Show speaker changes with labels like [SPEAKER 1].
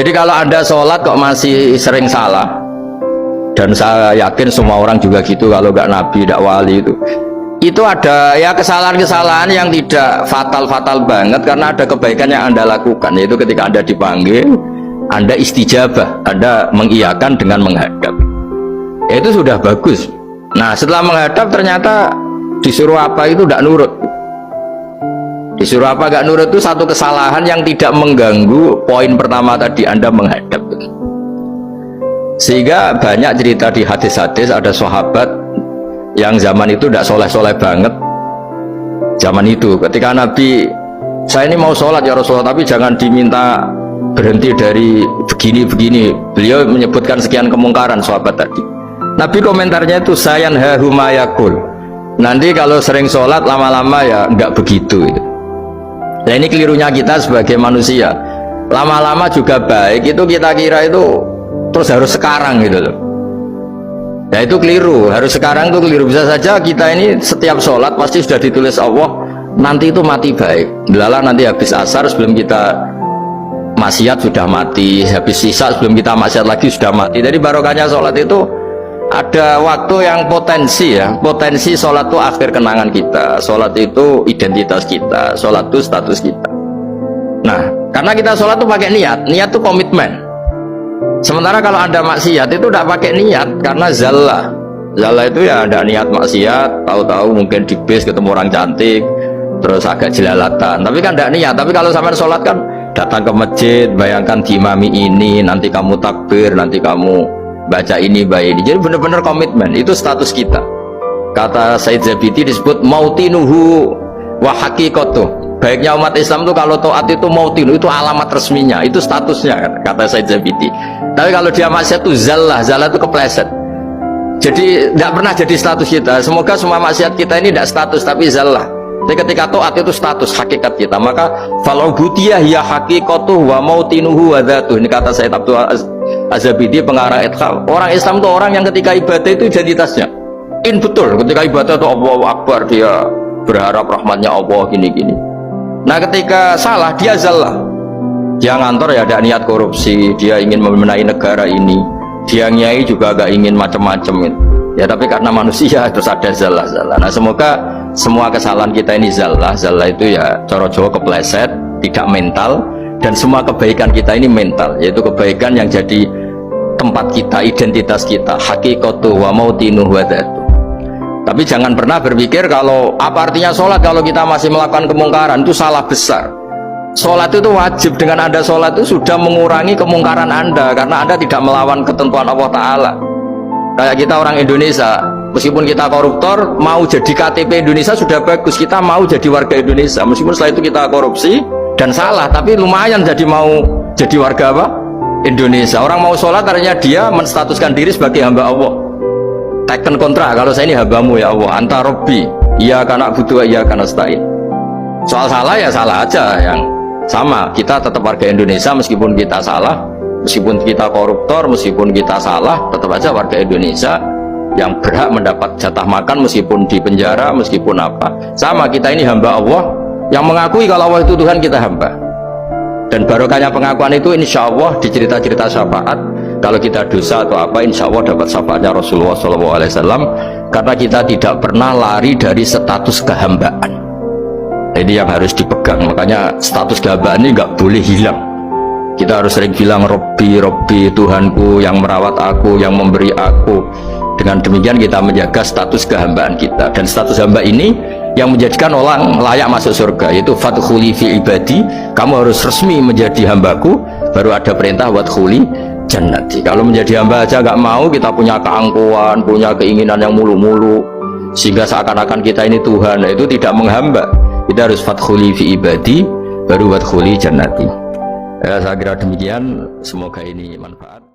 [SPEAKER 1] Jadi kalau Anda sholat kok masih sering salah, dan saya yakin semua orang juga gitu, kalau nggak nabi, nggak wali itu ada ya kesalahan-kesalahan yang tidak fatal-fatal banget, karena ada kebaikan yang Anda lakukan, yaitu ketika Anda dipanggil, Anda istijabah, Anda mengiyakan dengan menghadap. Ya, itu sudah bagus. Nah, setelah menghadap ternyata disuruh apa itu tidak nurut. Disuruh apa gak nurut itu satu kesalahan yang tidak mengganggu poin pertama tadi, Anda menghadap. Sehingga banyak cerita di hadis-hadis, ada sahabat yang zaman itu tidak soleh-soleh banget. Zaman itu ketika Nabi, saya ini mau sholat ya Rasulullah, tapi jangan diminta berhenti dari begini-begini. Beliau menyebutkan sekian kemungkaran sahabat tadi. Nabi komentarnya itu sayan hahumayakul. Nanti kalau sering sholat lama-lama ya nggak begitu. Nah, ini kelirunya kita sebagai manusia. Lama-lama juga baik itu kita kira itu terus harus sekarang gitu loh. Ya itu keliru, harus sekarang itu keliru. Bisa saja kita ini setiap sholat pasti sudah ditulis Allah nanti itu mati baik. Lala nanti habis asar sebelum kita maksiat sudah mati, habis sisa sebelum kita maksiat lagi sudah mati. Jadi barokahnya sholat itu ada waktu yang potensi ya, potensi sholat itu akhir kenangan kita, sholat itu identitas kita, sholat itu status kita. Nah, karena kita sholat itu pakai niat, niat itu komitmen. Sementara kalau Anda maksiat itu tidak pakai niat, karena zallah itu ya ada niat maksiat, tahu-tahu mungkin di bis ketemu orang cantik, terus agak jelalatan, tapi kan tidak niat. Tapi kalau sampai sholat kan datang ke masjid, bayangkan diimami ini, nanti kamu takbir, nanti kamu baca ini, baca ini. Jadi benar-benar komitmen, itu status kita. Kata Said Zabidi disebut mautinuhu wa haqiqatuh. Baiknya umat Islam itu kalau taat itu mautinuhu, itu alamat resminya, itu statusnya, kata Said Zabidi. Tapi kalau dia maksiat itu zallah itu kepleset. Jadi tidak pernah jadi status kita. Semoga semua maksiat kita ini tidak status tapi zallah. Jadi ketika taat itu status hakikat kita, maka falubudiyah ya haqiqatuh wa mautinuhu wa dzatuh. Ini kata Said Abdul Az-Zabidi pengarang Ithqal. Orang Islam itu orang yang ketika ibadah itu identitasnya betul, ketika ibadah itu Allahu Akbar, dia berharap rahmatnya Allah gini-gini. Nah ketika salah dia zallah, dia ngantor ya ada niat korupsi, dia ingin memenai negara ini, dia nyai juga agak ingin macam-macam ya, tapi karena manusia terus ada zallah. Nah semoga semua kesalahan kita ini zallah itu ya coro Jawa kepleset, tidak mental. Dan semua kebaikan kita ini mental, yaitu kebaikan yang jadi tempat kita, identitas kita, haqiqatuh wa mautinuhu wa dzatuh. Tapi jangan pernah berpikir kalau apa artinya sholat kalau kita masih melakukan kemungkaran, itu salah besar. Sholat itu wajib, dengan Anda sholat itu sudah mengurangi kemungkaran Anda, karena Anda tidak melawan ketentuan Allah Ta'ala. Kayak kita orang Indonesia, meskipun kita koruptor, mau jadi KTP Indonesia sudah bagus, kita mau jadi warga Indonesia, meskipun setelah itu kita korupsi dan salah, tapi lumayan jadi mau jadi warga apa? Indonesia. Orang mau sholat artinya dia menstatuskan diri sebagai hamba Allah, teken kontrak, kalau saya ini hambamu ya Allah, anta robbi, iya karena butuh, iya karena stain. Soal salah ya salah aja, yang sama, kita tetap warga Indonesia meskipun kita salah, meskipun kita koruptor, meskipun kita salah, tetap aja warga Indonesia yang berhak mendapat jatah makan meskipun di penjara, meskipun apa, sama, kita ini hamba Allah yang mengakui kalau Allah itu Tuhan, kita hamba. Dan barokahnya pengakuan itu insya Allah di cerita-cerita syafaat, kalau kita dosa atau apa insya Allah dapat syafaatnya Rasulullah SAW, karena kita tidak pernah lari dari status kehambaan. Ini yang harus dipegang, makanya status kehambaan ini nggak boleh hilang. Kita harus sering bilang Robbi, Robbi, Tuhanku yang merawat aku, yang memberi aku. Dengan demikian kita menjaga status kehambaan kita, dan status hamba ini yang menjadikan orang layak masuk surga, yaitu fadkhuli fi ibadi, kamu harus resmi menjadi hambaku, baru ada perintah wadkhuli jannati. Kalau menjadi hamba aja nggak mau, kita punya keangkuhan, punya keinginan yang mulu-mulu, sehingga seakan-akan kita ini Tuhan, itu tidak menghamba. Kita harus fadkhuli fi ibadi, baru wadkhuli jannati. Ya, saya kira demikian, semoga ini manfaat.